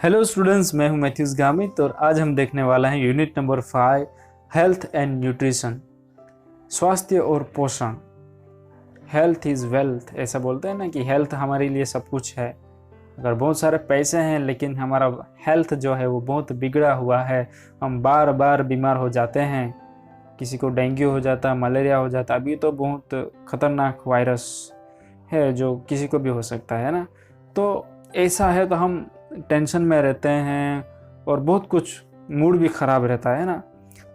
Hello students, मैं हूं Matthews Gamit और आज हम देखने वाला हैं unit number 5 health and nutrition. स्वास्थ्य और पोषण। हेल्थ इज़ वेल्थ, ऐसा बोलते हैं ना कि हेल्थ हमारे लिए सब कुछ है। अगर बहुत सारे पैसे हैं लेकिन हमारा हेल्थ जो है वो बहुत बिगड़ा हुआ है, हम बार बार बीमार हो जाते हैं। किसी को डेंगू हो जाता है, मलेरिया हो जाता है। अभी तो बहुत खतरनाक वायरस है जो किसी को भी हो सकता है ना। तो ऐसा है तो हम टेंशन में रहते हैं और बहुत कुछ मूड भी ख़राब रहता है ना।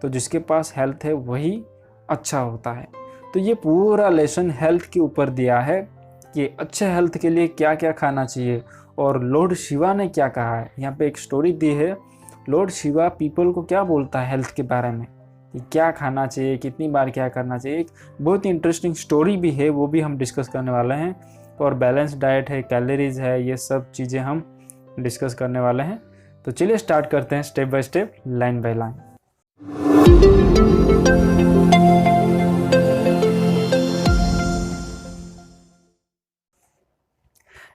तो जिसके पास हेल्थ है वही अच्छा होता है। तो ये पूरा लेसन हेल्थ के ऊपर दिया है कि अच्छे हेल्थ के लिए क्या क्या खाना चाहिए। और लॉर्ड शिवा ने क्या कहा है, यहाँ पे एक स्टोरी दी है। लॉर्ड शिवा पीपल को क्या बोलता है हेल्थ के बारे में, कि क्या खाना चाहिए, कितनी बार क्या करना चाहिए। एक बहुत ही इंटरेस्टिंग स्टोरी भी है, वो भी हम डिस्कस करने वाले हैं। और बैलेंस डाइट है, कैलोरीज है, ये सब चीज़ें हम डिस्कस करने वाले हैं। तो चलिए स्टार्ट करते हैं step by step, line by line.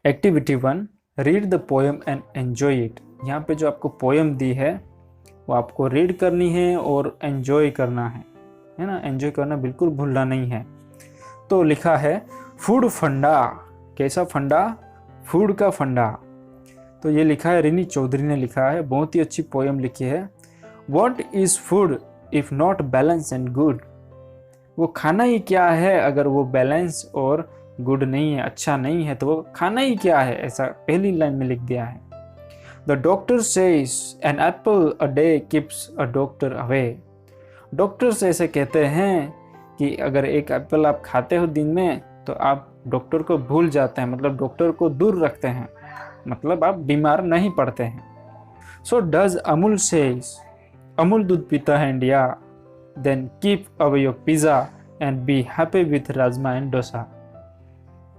Activity 1, read the poem and enjoy it. यहाँ पे जो आपको पोएम दी है वो आपको रीड करनी है और एंजॉय करना है ना। एंजॉय करना बिल्कुल भूलना नहीं है। तो लिखा है फूड फंडा। कैसा फंडा? फूड का फंडा। तो ये लिखा है, रिनी चौधरी ने लिखा है, बहुत ही अच्छी पोएम लिखी है। What is food if not balance and good. वो खाना ही क्या है अगर वो बैलेंस और गुड नहीं है, अच्छा नहीं है, तो वो खाना ही क्या है, ऐसा पहली लाइन में लिख दिया है। The doctor says an apple a day keeps a doctor away. Doctors ऐसे कहते हैं कि अगर एक एप्पल आप खाते हो दिन में तो आप डॉक्टर को भूल जाते हैं, मतलब डॉक्टर को दूर रखते हैं, मतलब आप बीमार नहीं पड़ते हैं। So does Amul says, Amul दूध पीता है India, then keep away your pizza and be happy with rajma and dosa.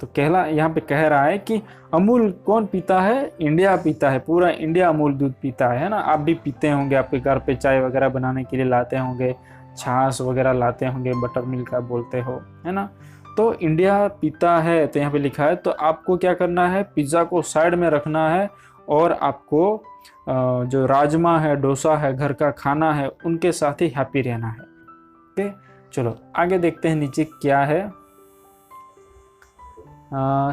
तो कहला यहाँ पे कह रहा है कि अमूल कौन पीता है? इंडिया पीता है, पूरा इंडिया अमूल दूध पीता है ना। आप भी पीते होंगे, आपके घर पे चाय वगैरह बनाने के लिए लाते होंगे, छाछ वगैरह लाते होंगे, बटर मिल्क आप बोलते हो, है ना। तो इंडिया पीता है, तो यहाँ पे लिखा है। तो आपको क्या करना है, पिज़्ज़ा को साइड में रखना है और आपको जो राजमा है, डोसा है, घर का खाना है, उनके साथ ही हैप्पी रहना है। ओके, चलो आगे देखते हैं नीचे क्या है।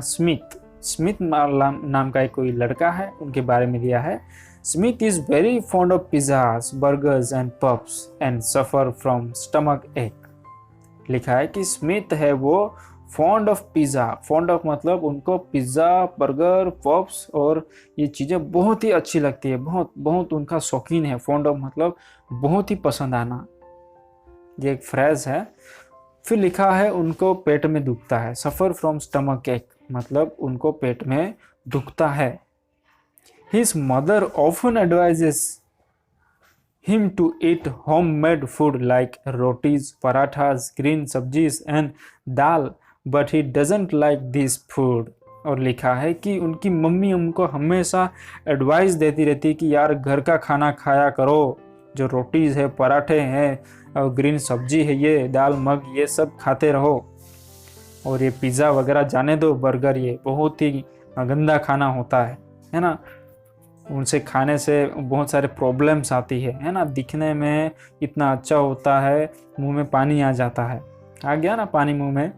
स्मिथ नाम का एक कोई लड़का है, उनके बारे में दिया है। Smith is very fond of pizzas, burgers and pubs and suffer from stomach एक। लिखा है कि स्मिथ है वो fond of pizza. Fond of मतलब उनको पिज़्ज़ा, बर्गर, पब्स और ये चीज़ें बहुत ही अच्छी लगती है, बहुत बहुत उनका शौकीन है। फॉन्ड ऑफ मतलब बहुत ही पसंद आना, ये एक फ्रेज है। फिर लिखा है उनको पेट में दुखता है। सफ़र फ्रॉम स्टमक एक मतलब उनको पेट में दुखता है। His mother often advises him to eat homemade food like rotis, parathas, green सब्जीज and dal, but he doesn't like this food। और लिखा है कि उनकी मम्मी उनको हमेशा एडवाइस देती रहती है कि यार घर का खाना खाया करो, जो रोटीज़ है, पराठे हैं और ग्रीन सब्जी है, ये दाल मग ये सब खाते रहो, और ये पिज़्ज़ा वगैरह जाने दो, बर्गर ये बहुत ही गंदा खाना होता है ना। उनसे खाने से बहुत सारे प्रॉब्लम्स आती है ना। दिखने में इतना अच्छा होता है, मुंह में पानी आ जाता है, आ गया ना पानी मुंह में,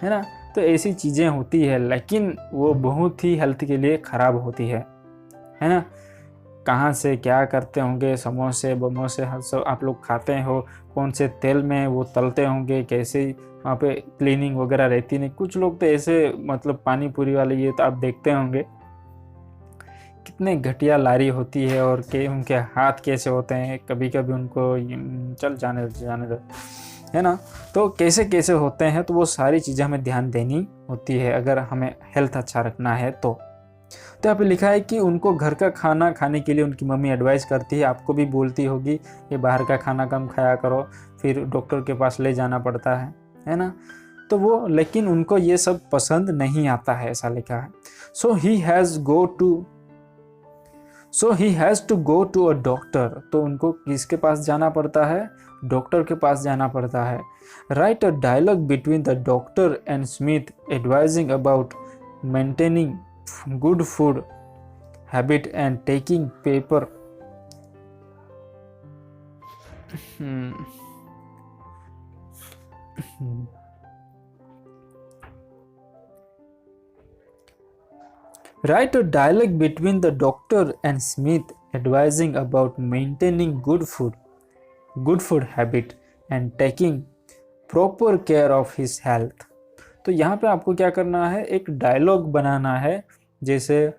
है ना। तो ऐसी चीज़ें होती है, लेकिन वो बहुत ही हेल्थ के लिए ख़राब होती है ना। कहाँ से क्या करते होंगे, समोसे बमोसे सब आप लोग खाते हो, कौन से तेल में वो तलते होंगे, कैसे वहाँ पे क्लीनिंग वगैरह रहती नहीं। कुछ लोग तो ऐसे मतलब पानी पूरी वाले ये तो आप देखते होंगे कितने घटिया लारी होती है, और के उनके हाथ कैसे होते हैं, कभी कभी उनको चल जाने दो, है ना। तो कैसे कैसे होते हैं, तो वो सारी चीज़ें हमें ध्यान देनी होती है अगर हमें हेल्थ अच्छा रखना है तो यहाँ पे लिखा है कि उनको घर का खाना खाने के लिए उनकी मम्मी एडवाइस करती है। आपको भी बोलती होगी ये बाहर का खाना कम खाया करो, फिर डॉक्टर के पास ले जाना पड़ता है ना। तो वो लेकिन उनको ये सब पसंद नहीं आता है, ऐसा लिखा है। So he has to go to a doctor. तो उनको किसके पास जाना पड़ता है? डॉक्टर के पास जाना पड़ता है। Write a dialogue between the doctor and Smith advising about maintaining good food habit and taking paper Write a dialogue between the doctor and Smith advising about maintaining good food habit and taking proper care of his health। तो यहाँ पे आपको क्या करना है, एक dialogue बनाना है। जैसे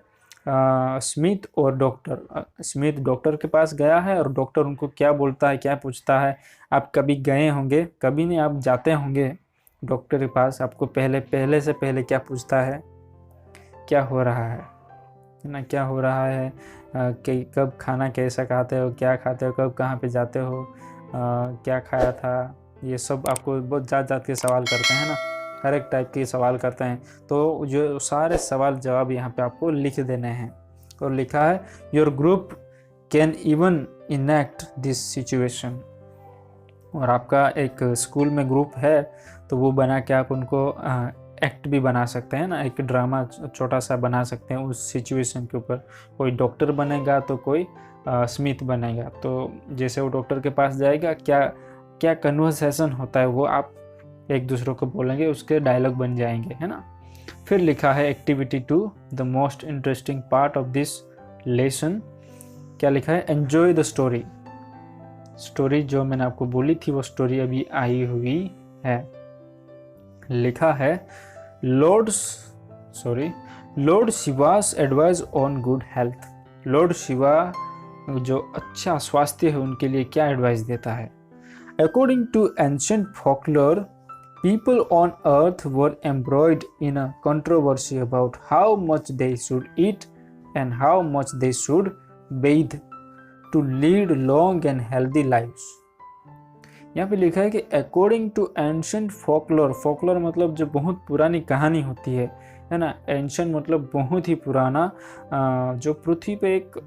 स्मिथ और डॉक्टर, स्मिथ डॉक्टर के पास गया है और डॉक्टर उनको क्या बोलता है, क्या पूछता है। आप कभी गए होंगे, कभी नहीं, आप जाते होंगे डॉक्टर के पास, आपको पहले से पहले क्या पूछता है, क्या हो रहा है ना, क्या हो रहा है, कि कब खाना कैसा खाते हो, क्या खाते हो, कब कहाँ पे जाते हो, क्या खाया था, ये सब आपको बहुत जात के सवाल करते हैं ना, हर एक टाइप के सवाल करते हैं। तो जो सारे सवाल जवाब यहाँ पे आपको लिख देने हैं। और लिखा है your group can even enact this situation. और आपका एक स्कूल में ग्रुप है तो वो बना के आप उनको एक्ट भी बना सकते हैं ना, एक ड्रामा छोटा सा बना सकते हैं उस सिचुएशन के ऊपर। कोई डॉक्टर बनेगा तो कोई स्मिथ बनेगा। तो जैसे वो डॉक्टर के पास जाएगा, क्या क्या कन्वर्सेशन होता है वो आप एक दूसरे को बोलेंगे, उसके डायलॉग बन जाएंगे, है ना। फिर लिखा है activity 2 the most interesting part of this lesson. क्या लिखा है, एंजॉय द स्टोरी। स्टोरी जो मैंने आपको बोली थी वो स्टोरी अभी आई हुई है। लिखा है Lord Shivas advice on good health. Lord Shiva जो अच्छा स्वास्थ्य है उनके लिए क्या एडवाइस देता है। According to ancient folklore, people on earth were embroiled in a controversy about how much they should eat and how much they should bathe to lead long and healthy lives। यहाँ पे लिखा है कि according to ancient folklore, folklore मतलब जो बहुत पुरानी कहानी होती है ना। एंशिएंट मतलब बहुत ही पुराना, जो पृथ्वी पे एक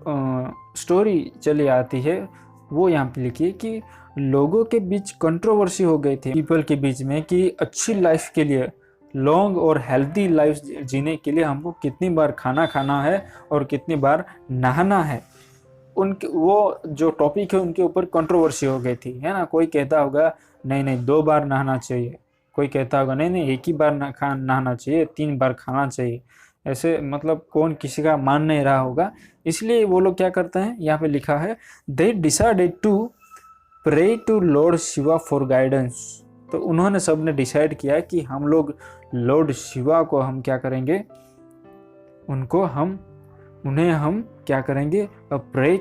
स्टोरी चली आती है, वो यहाँ पे लिखी है कि लोगों के बीच कंट्रोवर्सी हो गई थी, पीपल के बीच में, कि अच्छी लाइफ के लिए, लॉन्ग और हेल्दी लाइफ जीने के लिए हमको कितनी बार खाना खाना है और कितनी बार नहाना है। उनके वो जो टॉपिक है उनके ऊपर कंट्रोवर्सी हो गई थी, है ना। कोई कहता होगा नहीं 2 बार नहाना चाहिए, कोई कहता होगा नहीं 1 ही बार नहाना चाहिए, 3 बार खाना चाहिए। ऐसे मतलब कौन किसी का मान नहीं रहा होगा, इसलिए वो लोग क्या करते हैं, यहाँ पे लिखा है they decided to pray to Lord Shiva for guidance. तो उन्होंने सबने डिसाइड किया कि हम लोग लॉर्ड शिवा को हम क्या करेंगे, उन्हें हम क्या करेंगे, प्रे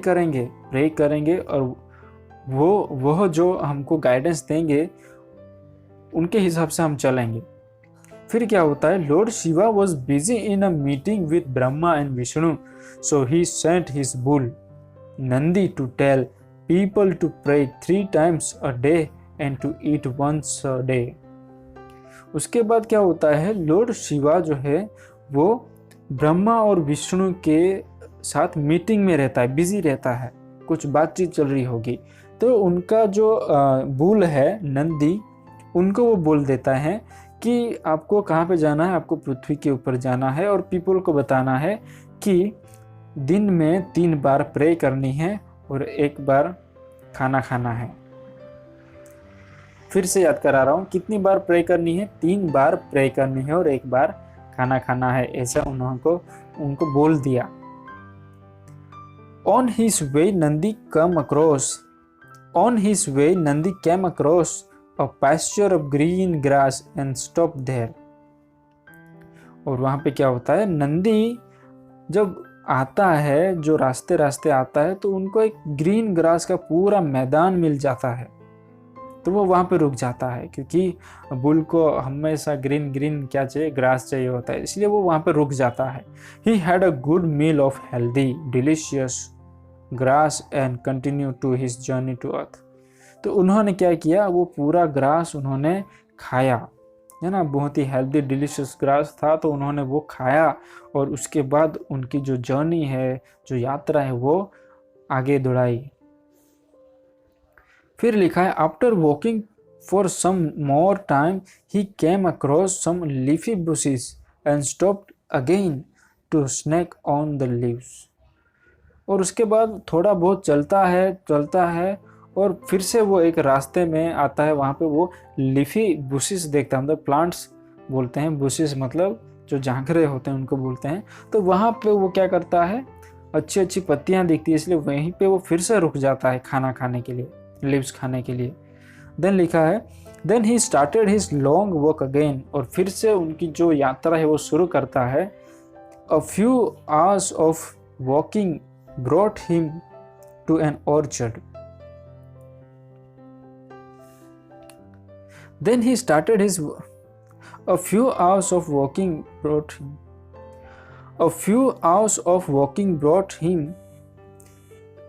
करेंगे और वो जो हमको गाइडेंस देंगे उनके हिसाब से हम चलेंगे। फिर क्या होता है, Lord Shiva was busy in a meeting with Brahma and Vishnu, so he sent his bull Nandi to tell people to pray 3 times a day and to eat once a day। उसके बाद क्या होता है, लॉर्ड शिवा जो है वो ब्रह्मा और विष्णु के साथ मीटिंग में रहता है, बिजी रहता है, कुछ बातचीत चल रही होगी। तो उनका जो बुल है नंदी, उनको वो बोल देता है कि आपको कहाँ पे जाना है, आपको पृथ्वी के ऊपर जाना है और पीपल को बताना है कि दिन में 3 बार प्रे करनी है और 1 बार खाना खाना है। फिर से याद करा रहा हूँ, कितनी बार प्रे करनी है, 3 बार प्रे करनी है और 1 बार खाना खाना है, ऐसा उनको बोल दिया। On his way Nandi came across a pasture of green grass and stopped there। और वहां पे क्या होता है, नंदी जब आता है, जो रास्ते आता है, तो उनको एक ग्रीन ग्रास का पूरा मैदान मिल जाता है, तो वो वहाँ पे रुक जाता है, क्योंकि बुल को हमेशा ग्रीन क्या चाहिए, ग्रास चाहिए होता है, इसलिए वो वहाँ पे रुक जाता है। He had a good meal of healthy delicious grass and continue to his journey to earth. तो उन्होंने क्या किया, वो पूरा ग्रास उन्होंने खाया, है ना, बहुत ही हेल्दी डिलीशियस ग्रास था, तो उन्होंने वो खाया और उसके बाद उनकी जो जर्नी है, जो यात्रा है, वो आगे दौड़ाई। फिर लिखा है after walking for some more time he came across some leafy bushes and stopped again to snack on the leaves. और उसके बाद थोड़ा बहुत चलता है और फिर से वो एक रास्ते में आता है। वहाँ पे वो लीफी बुशेस देखता है, मतलब प्लांट्स बोलते हैं, बुशेस मतलब जो झांखरे होते हैं उनको बोलते हैं। तो वहाँ पे वो क्या करता है, अच्छी अच्छी पत्तियाँ दिखती है, इसलिए वहीं पे वो फिर से रुक जाता है खाना खाने के लिए, लिव्स खाने के लिए। देन लिखा है then he started his long walk again, और फिर से उनकी जो यात्रा है वो शुरू करता है। A few hours of walking brought him to an orchard. Then he started his a few hours of walking brought him a few hours of walking brought him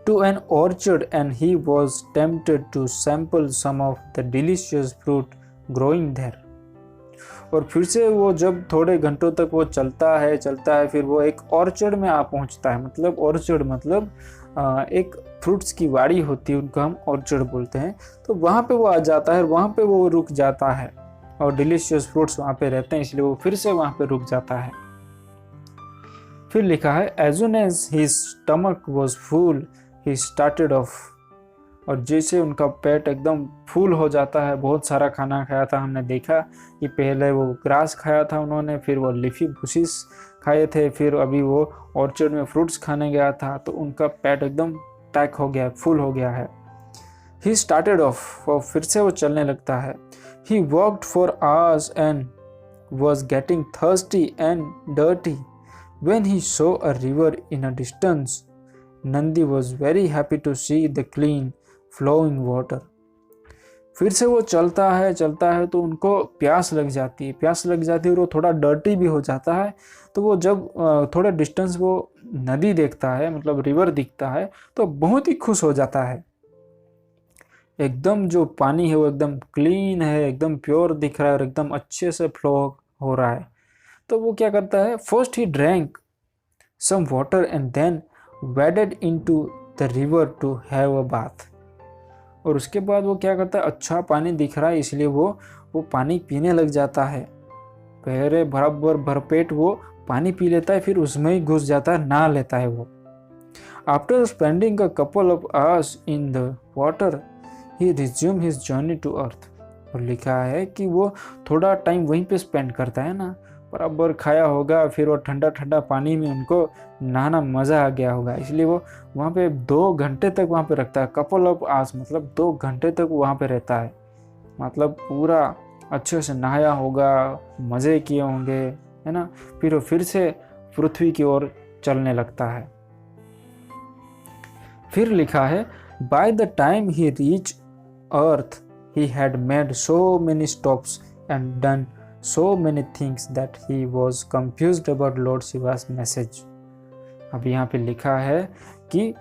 to an orchard, and he was tempted to sample some of the delicious fruit growing there. और फिर से वो जब थोड़े घंटों तक वो चलता है, फिर वो एक ऑर्चर्ड में आ पहुंचता है। मतलब ऑर्चर्ड मतलब एक फ्रूट्स की वाड़ी होती है, उनको हम ऑर्चर्ड बोलते हैं। तो वहाँ पे वो आ जाता है, वहाँ पे वो रुक जाता है और डिलीशियस फ्रूट्स वहाँ पे रहते हैं, इसलिए वो फिर से वहाँ पे रुक जाता है। फिर लिखा है as soon as his stomach was full he started off। और जैसे उनका पेट एकदम फुल हो जाता है, बहुत सारा खाना खाया था, हमने देखा कि पहले वो ग्रास खाया था उन्होंने, फिर वो लीफी बुशेस खाए थे, फिर अभी वो ऑर्चर्ड में फ्रूट्स खाने गया था, तो उनका पेट एकदम पैक हो गया, फुल हो गया है। ही स्टार्टेड ऑफ, और फिर से वो चलने लगता है। He walked for hours and was getting thirsty and dirty when he saw a river in a distance. Nandi was very happy to see the clean flowing water. फिर से वो चलता है तो उनको प्यास लग जाती है और वो थोड़ा डर्टी भी हो जाता है। तो वो जब थोड़ा डिस्टेंस वो नदी देखता है, मतलब रिवर दिखता है, तो बहुत ही खुश हो जाता है। एकदम जो पानी है वो एकदम क्लीन है, एकदम प्योर दिख रहा है और एकदम अच्छे से फ्लो हो रहा है। तो वो क्या करता है, first he drank some water and then waded into the river to have a bath. और उसके बाद वो क्या करता है, अच्छा पानी दिख रहा है इसलिए वो पानी पीने लग जाता है। पहले बराबर भरपेट वो पानी पी लेता है, फिर उसमें ही घुस जाता है, नहा लेता है वो। After spending a couple of hours in the water he resume his journey to earth. और लिखा है कि वो थोड़ा टाइम वहीं पे स्पेंड करता है ना, बराबर खाया होगा, फिर वो ठंडा ठंडा पानी में उनको नहाना मज़ा आ गया होगा, इसलिए वो वहाँ पे 2 घंटे तक वहाँ पे रखता है। कपल ऑफ आवर्स मतलब 2 घंटे तक वहाँ पे रहता है, मतलब पूरा अच्छे से नहाया होगा, मज़े किए होंगे, है ना। फिर वो फिर से पृथ्वी की ओर चलने लगता है। फिर लिखा है by the time he reach earth he had made so many stops and done so many things that he was confused about Lord Shiva's message। अब यहाँ पे लिखा है कि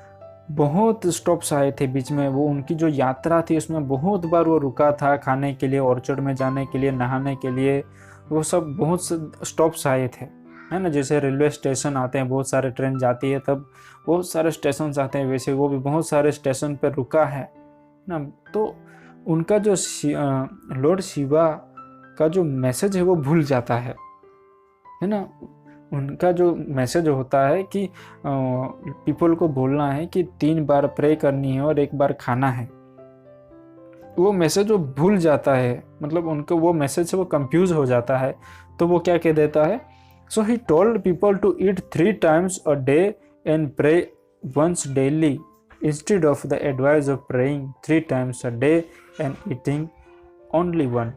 बहुत स्टॉप्स आए थे बीच में, वो उनकी जो यात्रा थी उसमें बहुत बार वो रुका था खाने के लिए, ऑर्चर्ड में जाने के लिए, नहाने के लिए, वो सब बहुत स्टॉप्स आए थे, है ना। जैसे रेलवे स्टेशन आते हैं, बहुत सारे ट्रेन जाती है तब बहुत सारे स्टेशन आते हैं, वैसे वो भी बहुत सारे स्टेशन पर रुका है ना। तो उनका जो लॉर्ड शिवा का जो मैसेज है वो भूल जाता है ना। उनका जो मैसेज होता है कि पीपल को बोलना है कि 3 बार प्रे करनी है और 1 बार खाना है, वो मैसेज वो भूल जाता है, मतलब उनको वो मैसेज से वो कंफ्यूज हो जाता है। तो वो क्या कह देता है, so he told people to eat 3 times a day and pray once daily instead of the advice of praying 3 times a day and eating only one।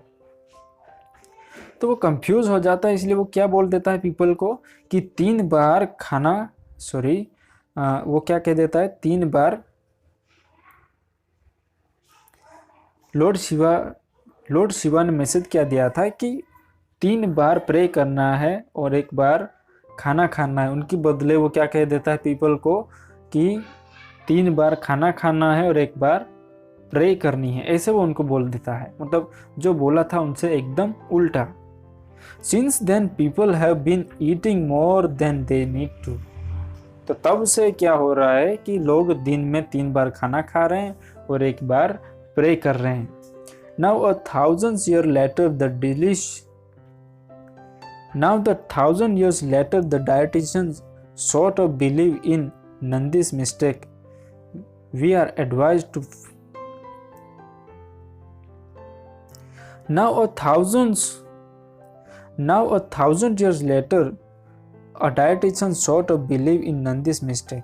तो वो कंफ्यूज हो जाता है, इसलिए वो क्या बोल देता है पीपल को कि 3 बार खाना, वो क्या कह देता है, 3 बार लॉर्ड शिवा ने मैसेज क्या दिया था कि 3 बार प्रे करना है और 1 बार खाना खाना है। उनकी बदले वो क्या कह देता है पीपल को कि 3 बार खाना खाना है और 1 बार प्रे करनी है, ऐसे वो उनको बोल देता है। मतलब जो बोला था उनसे एकदम उल्टा। Since then people have been eating more than they need to। तो तब से क्या हो रहा है कि लोग दिन में 3 बार खाना खा रहे हैं और 1 बार प्रे कर रहे हैं। Now a 1,000 years later the dietitians sort of believe in Nandi's mistake, we are advised to now a thousand years later, a dietitian sort of believe in Nandi's mistake.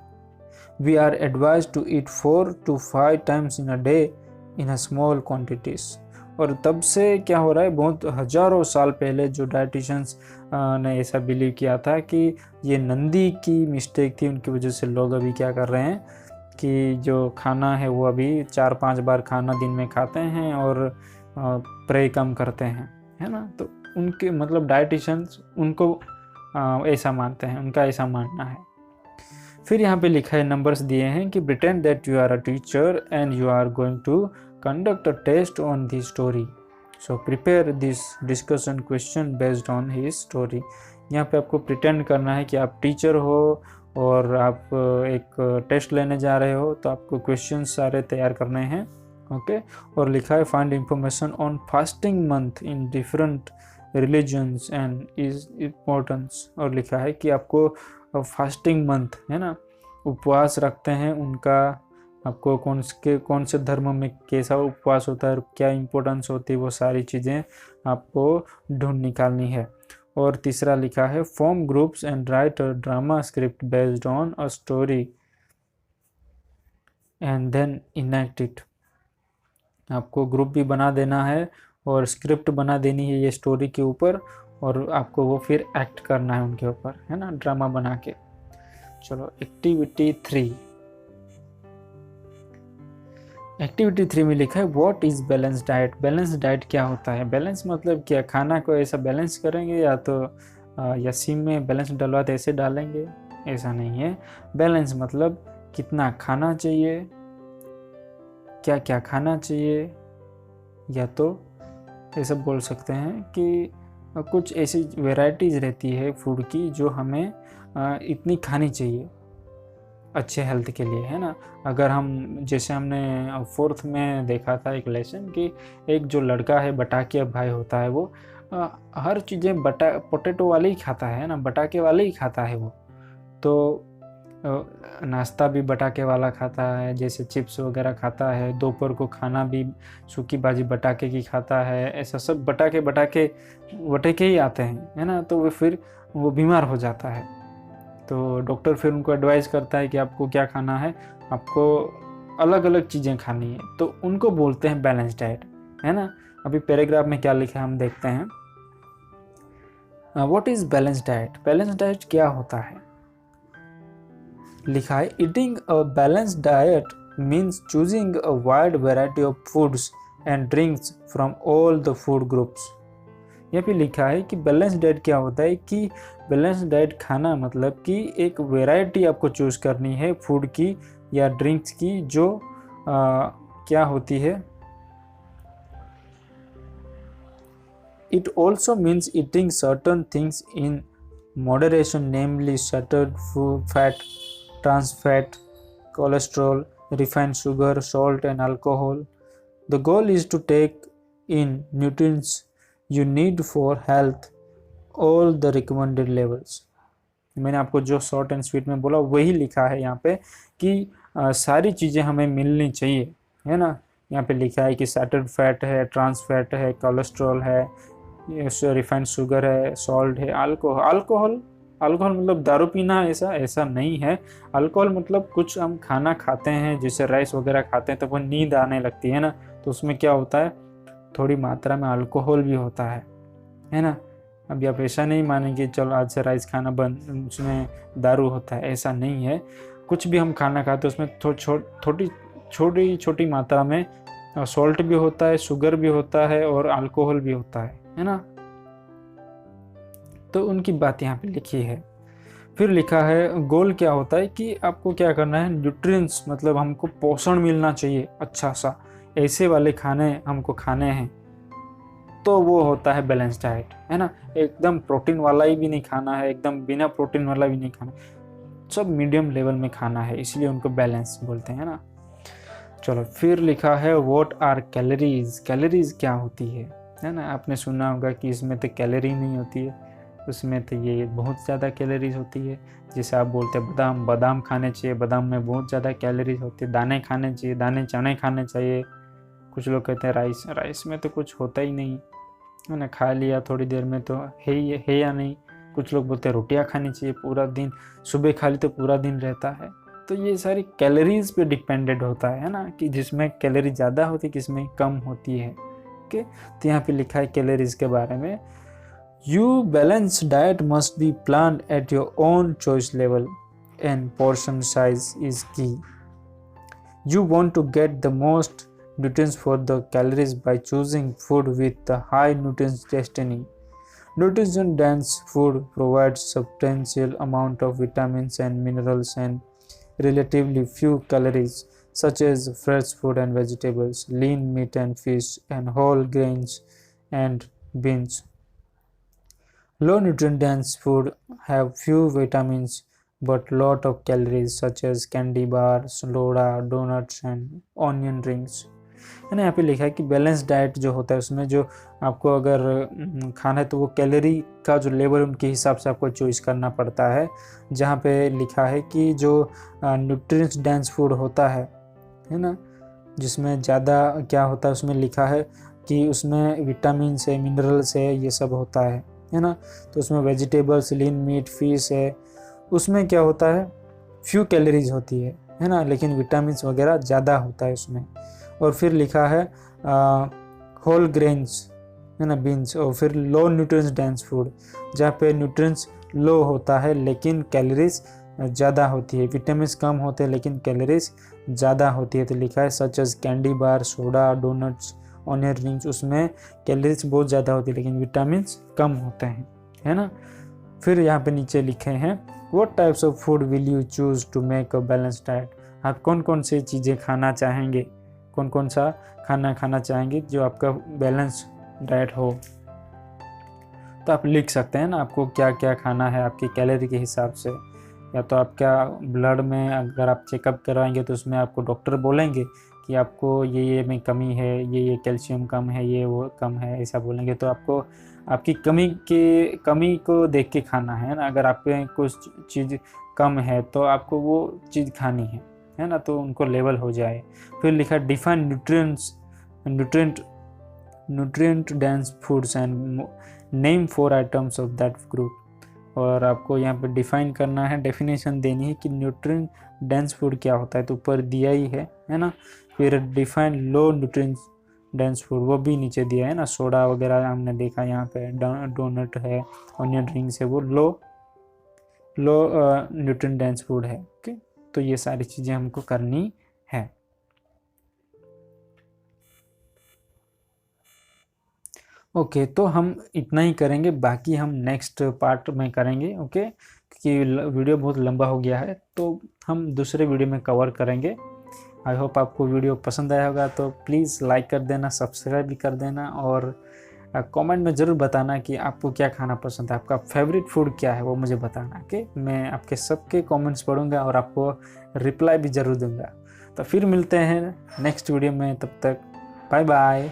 We are advised to eat 4 to 5 times in a day in a small quantities. और तब से क्या हो रहा है, बहुत हजारों साल पहले जो डाइटिशियंस ने ऐसा बिलीव किया था कि ये नंदी की मिस्टेक थी, उनकी वजह से लोग अभी क्या कर रहे हैं कि जो खाना है वो अभी 4-5 बार खाना दिन में खाते हैं और प्रे कम करते हैं, है ना। तो उनके मतलब डाइटिशियंस उनको ऐसा मानते हैं, उनका ऐसा मानना है। फिर यहाँ पे लिखा है, नंबर्स दिए हैं कि pretend that you are a teacher and you are going to conduct a test on this story, so prepare this discussion question based on his story. यहाँ पे आपको प्रिटेंड करना है कि आप टीचर हो और आप एक टेस्ट लेने जा रहे हो, तो आपको क्वेश्चन सारे तैयार करने हैं, ओके। और लिखा है find information on fasting month in different religions and is importance. और लिखा है कि आपको फास्टिंग मंथ है ना, उपवास रखते हैं उनका, आपको कौन से धर्म में कैसा उपवास होता है, क्या इम्पोर्टेंस होती है, वो सारी चीज़ें आपको ढूंढ निकालनी है। और तीसरा लिखा है form groups and write a drama script based on a story and then enact it. आपको ग्रुप भी बना देना है और स्क्रिप्ट बना देनी है ये स्टोरी के ऊपर, और आपको वो फिर एक्ट करना है उनके ऊपर, है ना, ड्रामा बना के। चलो एक्टिविटी 3 में लिखा है what is balance diet. Balance diet क्या होता है? बैलेंस मतलब क्या, खाना को ऐसा बैलेंस करेंगे या तो या सिम में बैलेंस डलवाते ऐसे डालेंगे, ऐसा नहीं है। बैलेंस मतलब कितना खाना चाहिए, क्या क्या खाना चाहिए, या तो ऐसा बोल सकते हैं कि कुछ ऐसी वैरायटीज़ रहती है फूड की जो हमें इतनी खानी चाहिए अच्छे हेल्थ के लिए, है ना। अगर हम जैसे हमने 4th में देखा था एक लेसन कि एक जो लड़का है बटाकिया भाई होता है, वो हर चीज़ें पोटैटो वाले ही खाता है ना, बटाके वाले ही खाता है वो। तो नाश्ता भी बटाके वाला खाता है, जैसे चिप्स वगैरह खाता है, दोपहर को खाना भी सूखी भाजी बटाके की खाता है, ऐसा सब बटाके ही आते हैं, है ना। तो वो बीमार हो जाता है। तो डॉक्टर फिर उनको एडवाइस करता है कि आपको क्या खाना है, आपको अलग अलग चीज़ें खानी है, तो उनको बोलते हैं बैलेंस डाइट, है ना। अभी पैराग्राफ में क्या लिखा है हम देखते हैं। What is balance diet? Balance diet क्या होता है? लिखा है eating a balanced diet means choosing a wide variety of foods and drinks from all the food groups. यहाँ पे लिखा है कि बैलेंस डाइट क्या होता है कि बैलेंस डाइट खाना मतलब कि एक वैरायटी आपको चूज करनी है फूड की या ड्रिंक्स की, जो क्या होती है। It also means eating certain things in moderation, namely saturated fat, trans fat, cholesterol, refined sugar, salt and alcohol. The goal is to take in nutrients you need for health, all the recommended levels. मैंने आपको जो short and sweet में बोला वही लिखा है यहाँ पे कि सारी चीज़ें हमें मिलनी चाहिए, है ना। यहाँ पे लिखा है कि सैचुरेटेड फैट है, ट्रांस फैट है, कोलेस्ट्रॉल है, रिफाइंड शुगर है, सॉल्ट है, अल्कोहल मतलब दारू पीना, ऐसा नहीं है। अल्कोहल मतलब कुछ हम खाना खाते हैं, जैसे राइस वगैरह खाते हैं तो वो नींद आने लगती है ना, तो उसमें क्या होता है, थोड़ी मात्रा में अल्कोहल भी होता है ना। अभी आप ऐसा नहीं मानेंगे चलो आज से राइस खाना बंद, उसमें दारू होता है, ऐसा नहीं है। कुछ भी हम खाना खाते हैं उसमें छोटी मात्रा में सॉल्ट भी होता है, शुगर भी होता है और अल्कोहल भी होता है ना। तो उनकी बात यहाँ पे लिखी है। फिर लिखा है गोल क्या होता है कि आपको क्या करना है, न्यूट्रिएंट्स मतलब हमको पोषण मिलना चाहिए अच्छा सा, ऐसे वाले खाने हमको खाने हैं, तो वो होता है बैलेंस डाइट, है ना। एकदम प्रोटीन वाला ही भी नहीं खाना है, एकदम बिना प्रोटीन वाला भी नहीं खाना, सब मीडियम लेवल में खाना है, इसलिए उनको बैलेंस बोलते हैं ना। चलो फिर लिखा है व्हाट आर कैलोरीज। कैलोरीज क्या होती है ना। आपने सुना होगा कि इसमें तो कैलोरी नहीं होती है, उसमें तो ये बहुत ज़्यादा कैलोरीज होती है। जैसे आप बोलते हैं बादाम, बादाम खाने चाहिए, बादाम में बहुत ज़्यादा कैलोरीज होती है। दाने खाने चाहिए, दाने चने खाने चाहिए। कुछ लोग कहते हैं राइस, राइस में तो कुछ होता ही नहीं है ना, खा लिया थोड़ी देर में तो है या नहीं। कुछ लोग बोलते हैं रोटियां खानी चाहिए पूरा दिन, सुबह खा ली तो पूरा दिन रहता है। तो ये सारी कैलोरीज पे डिपेंडेंट होता है ना, कि जिसमें कैलोरी ज़्यादा होती है, किसमें कम होती है। ओके, तो यहाँ पे लिखा है कैलोरीज के बारे में, you balance diet must be planned at your own choice level end portion size is की। You want to get the most nutrients for the calories by choosing food with the high nutrients density. Nutrition dense food provides substantial amount of vitamins and minerals and relatively few calories, such as fresh fruit and vegetables, lean meat and fish, and whole grains and beans. Low nutrient dense food have few vitamins but lot of calories, such as candy bar, soda, donuts and onion rings. है ना, यहाँ पे लिखा है कि balance diet जो होता है उसमें जो आपको अगर खाना है तो वो कैलोरी का जो लेवल उनके हिसाब से आपको चॉइस करना पड़ता है। जहाँ पे लिखा है कि जो न्यूट्रिएंट्स डेंस फूड होता है ना, जिसमें ज़्यादा क्या होता है, उसमें लिखा है कि उसमें विटामिन है, मिनरल्स है, ये सब होता है ना। तो उसमें वेजिटेबल्स, लीन मीट, फिश है, उसमें क्या होता है फ्यू कैलोरीज होती है ना, लेकिन विटामिन्स वगैरह ज़्यादा होता है उसमें। और फिर लिखा है होल ग्रेन्स है ना, बीन्स। और फिर लो न्यूट्रिएंट्स डेंस फूड, जहाँ पे न्यूट्रिएंट्स लो होता है लेकिन कैलोरीज ज़्यादा होती है, विटामिन्स कम होते हैं लेकिन कैलोरीज ज़्यादा होती है। तो लिखा है such as candy bar, soda, donuts, onion rings, उसमें कैलोरीज बहुत ज़्यादा होती है लेकिन विटामिन्स कम होते हैं, है ना। फिर यहाँ पे नीचे लिखे हैं What types of food will you choose to make a balanced diet? आप कौन कौन से चीज़ें खाना चाहेंगे, कौन कौन सा खाना खाना चाहेंगे जो आपका बैलेंस डाइट हो। तो आप लिख सकते हैं ना आपको क्या क्या खाना है आपकी कैलोरी के हिसाब से। या तो आपका ब्लड में अगर आप चेकअप करवाएंगे तो उसमें आपको डॉक्टर बोलेंगे कि आपको ये में कमी है, ये कैल्शियम कम है, ये वो कम है, ऐसा बोलेंगे। तो आपको आपकी कमी को देख के खाना है ना। अगर आप पे कुछ चीज़ कम है तो आपको वो चीज़ खानी है ना, तो उनको लेवल हो जाए। फिर लिखा define nutrient dense foods and name 4 items of that group. और आपको यहाँ पे डिफाइन करना है, डेफिनेशन देनी है कि न्यूट्रिएंट डेंस फूड क्या होता है, तो ऊपर दिया ही है ना। फिर define low nutrient dense food, वो भी नीचे दिया है ना। सोडा वगैरह हमने देखा यहाँ पे, डोनट है, ऑनियन रिंग्स है, वो लो न्यूट्रिएंट डेंस फूड है। ओके, तो ये सारी चीज़ें हमको करनी है। ओके, तो हम इतना ही करेंगे, बाकी हम नेक्स्ट पार्ट में करेंगे। ओके, क्योंकि वीडियो बहुत लंबा हो गया है तो हम दूसरे वीडियो में कवर करेंगे। आई होप आपको वीडियो पसंद आया होगा, तो प्लीज़ लाइक कर देना, सब्सक्राइब भी कर देना और कमेंट में ज़रूर बताना कि आपको क्या खाना पसंद है, आपका फेवरेट फूड क्या है वो मुझे बताना। ओके, मैं आपके सबके कमेंट्स पढ़ूंगा और आपको रिप्लाई भी ज़रूर दूंगा। तो फिर मिलते हैं नेक्स्ट वीडियो में, तब तक बाय बाय।